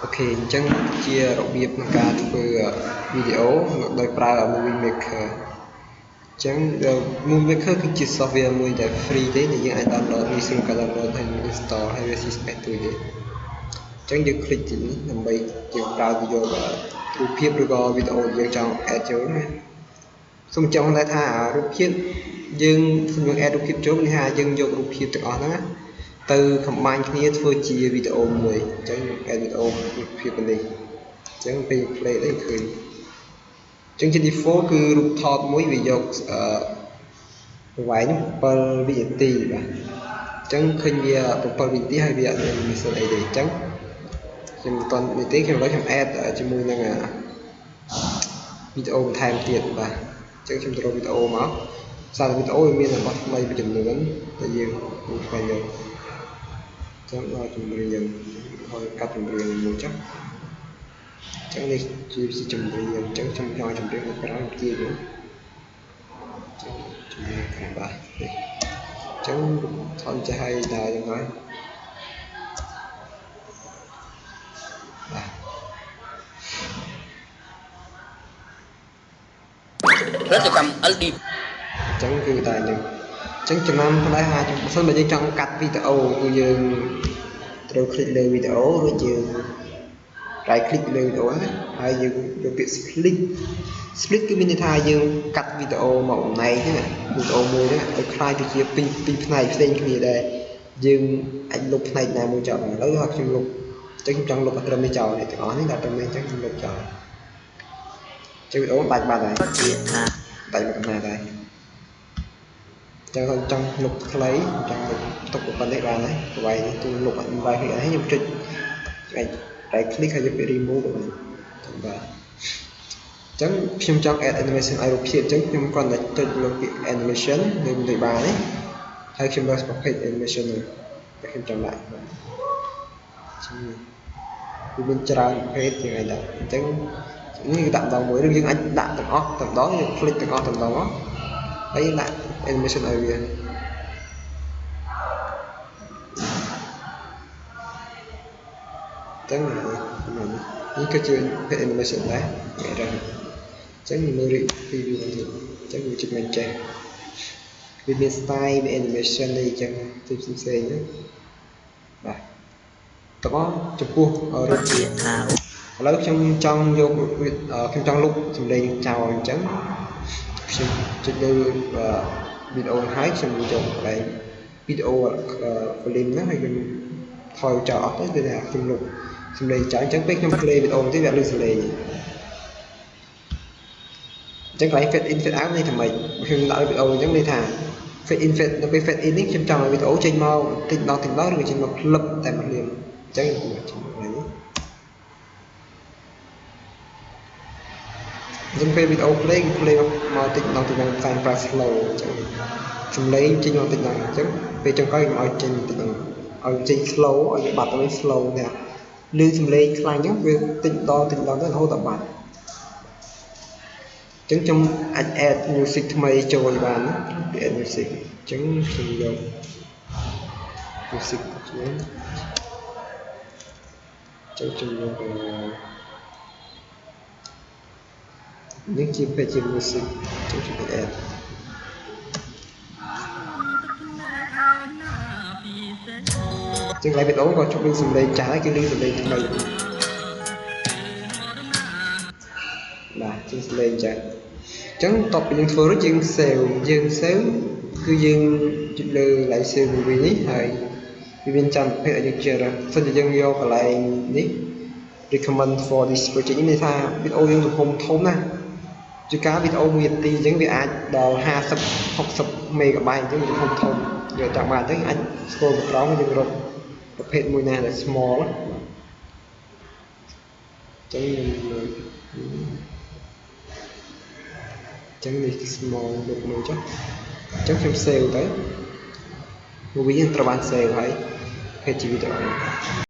Ok, chẳng chia đặc biệt là cảធ្វើvideoដោយប្រើ Movie Maker ចឹង Movie Maker គឺជា software មួយដែល free ទេដែលយើងអាច download វាស្រួលការ download ហើយ install ហើយវា spec ទៅទេចឹងយើង click ទីនេះដើម្បីយើងប្រើទៅយករូបភាពឬក៏វីដេអូយើងចង់ add ចូលណាសូមចង់ថារូបភាពយើងសូមយើង add រូបភាពចូលនេះថាយើងយករូបភាពទាំងអស់ហ្នឹងណាទៅ combine គ្នាធ្វើជាវីដេអូមួយអញ្ចឹង add វីដេអូរូបភាពនេះអញ្ចឹងពេល play នេះឃើញអញ្ចឹងជា default គឺរូបថតមួយវាយកប្រវែង7វិនាទីបាទអញ្ចឹងឃើញវា7វិនាទីហើយវាអត់មានមិនអីទេអញ្ចឹងខ្ញុំមិនតន់នេះទេខ្ញុំខ្ញុំ add ជាមួយនឹងវីដេអូបន្ថែមទៀតបាទអញ្ចឹងខ្ញុំទៅរកវីដេអូមកសារវីដេអូវាមានរបស់ថ្មីមួយចំនួនដែលយើងនឹងស្វែងរកចឹងដល់ចម្រៀងហើយកាត់ចម្រៀងមួយចុះចឹងនេះជាចម្រៀងអញ្ចឹងខ្ញុំចង់ចម្រៀងនៅក្រៅទៀតចឹងចម្រៀងខាងបាទនេះអញ្ចឹងថនចេះឲ្យដែរចឹងហើយបាទផលិតកម្ម LD អញ្ចឹងគឺតែនេះអញ្ចឹងចំណាំផ្លែហាបើសិនបើយើងចង់កាត់វីដេអូគឺយើងត្រូវ click លើវីដេអូរួចយើង right click លើវីដេអូណាហើយយើងយកពាក្យ split គឺមានន័យថាយើងកាត់វីដេអូមកអំណែងហ្នឹងវីដេអូមួយហ្នឹងឲ្យคล้ายទៅជាពីរផ្នែកផ្សេងគ្នាដែរយើងអាចលុបផ្នែកណាមួយចោលឥឡូវឲ្យខ្ញុំលុបអញ្ចឹងខ្ញុំចង់លុបអត្រឹមនេះចោលនេះទាំងអស់នេះដល់ត្រឹមនេះអញ្ចឹងខ្ញុំលុបចោលអញ្ចឹងវីដេអូបាច់បាត់ហើយបាច់មកណាដែរចាំចង់លុបខ្លីចង់លុបទុកប៉ុណ្ណេះបានហើយប្រវែងនេះគឺលុបអត់បាននេះខ្ញុំចុចright click ហើយយកពាក្យ remove បាទអញ្ចឹងខ្ញុំចង់ add animation ឲ្យរូបភាពអញ្ចឹងខ្ញុំគ្រាន់តែចុចលើពាក្យ animation នៅលើបារនេះហើយខ្ញុំរើសប្រភេទ animation នេះតែខ្ញុំចង់ដាក់វាមានច្រើនប្រភេទជាងឯងដាក់អញ្ចឹងនេះគឺដាក់ម្ដងមួយឬយើងអាចដាក់ទាំងអស់តែម្ដងយើង click ទាំងអស់តែម្ដងហើយដាក់ animation ឲ្យវាចឹងនេះគឺជា animation ដែរគេរកចឹងមើល review ទៀតចឹងវាជាមិនចេះវាមាន style មាន animation នេះចឹងទីផ្សេងៗបាទតោះចំពោះរូបភាពឥឡូវខ្ញុំចង់យកខ្ញុំចង់លុបសម្លេងចោលអញ្ចឹងខ្ញុំចុចលើវីដេអូហើយខ្ញុំយកកន្លែងវីដេអូ volume ហ្នឹងហើយខ្ញុំថយចោលអស់ទៅគឺថាខ្ញុំលុបសម្លេងចោលអញ្ចឹងពេលខ្ញុំ play វីដេអូបន្តិចវាអត់ឮសម្លេងអញ្ចឹងកន្លែង fade in fade out នេះថាម៉េចខ្ញុំដាក់វីដេអូអញ្ចឹងនេះថា fade in fade នៅពេល fade in នេះខ្ញុំចង់ឲ្យវីដេអូចេញមកតិចម្ដងឬចេញមកភ្លឹបតែម្ដងអញ្ចឹងពេលវីដេអូ play មកតិចម្ដងតាម fast slow អញ្ចឹងសម្លេងចេញមកតិចម្ដងអញ្ចឹងពេលចុងក្រោយខ្ញុំឲ្យចេញតិចម្ដងឲ្យចេញ slow ឲ្យបាត់ទៅ slow នេះឮសម្លេងខ្លាំងអញ្ចឹងវាតិចម្ដងទៅរហូតដល់បាត់អញ្ចឹងខ្ញុំអាច add music ថ្មីចូលបានណា add music អញ្ចឹងខ្ញុំយក music ខ្ញុំចូលយកនេះជា page music ចូល add ចឹងហើយវីដេអូក៏ជប់ឮសំឡេងចាស់ហើយគេឮសំឡេងថ្មីបាទជាសំឡេងចាស់អញ្ចឹងតបពីយើងធ្វើរួចយើង save គឺយើងចុចលើ like save movie នេះហើយវាមានចាំប្រភេទឲ្យយើងជ្រើសរើសសិនជាយើងយកកន្លែងនេះ recommend for this project នេះថាវីដេអូយើងទំហំធំណាជាការវីដេអូ1នាទីអញ្ចឹងវាអាចដល់50-60 megabyte អញ្ចឹងទំហំធំយើងចង់បានអញ្ចឹងអាច scroll ទៅក្រោមយើងរកប្រភេទមួយណាដែល small អញ្ចឹងនេះ small ដូចមួយចុះអញ្ចឹងខ្ញុំ save ទៅ movie នឹងត្រូវបាន save ហើយ page វីដេអូ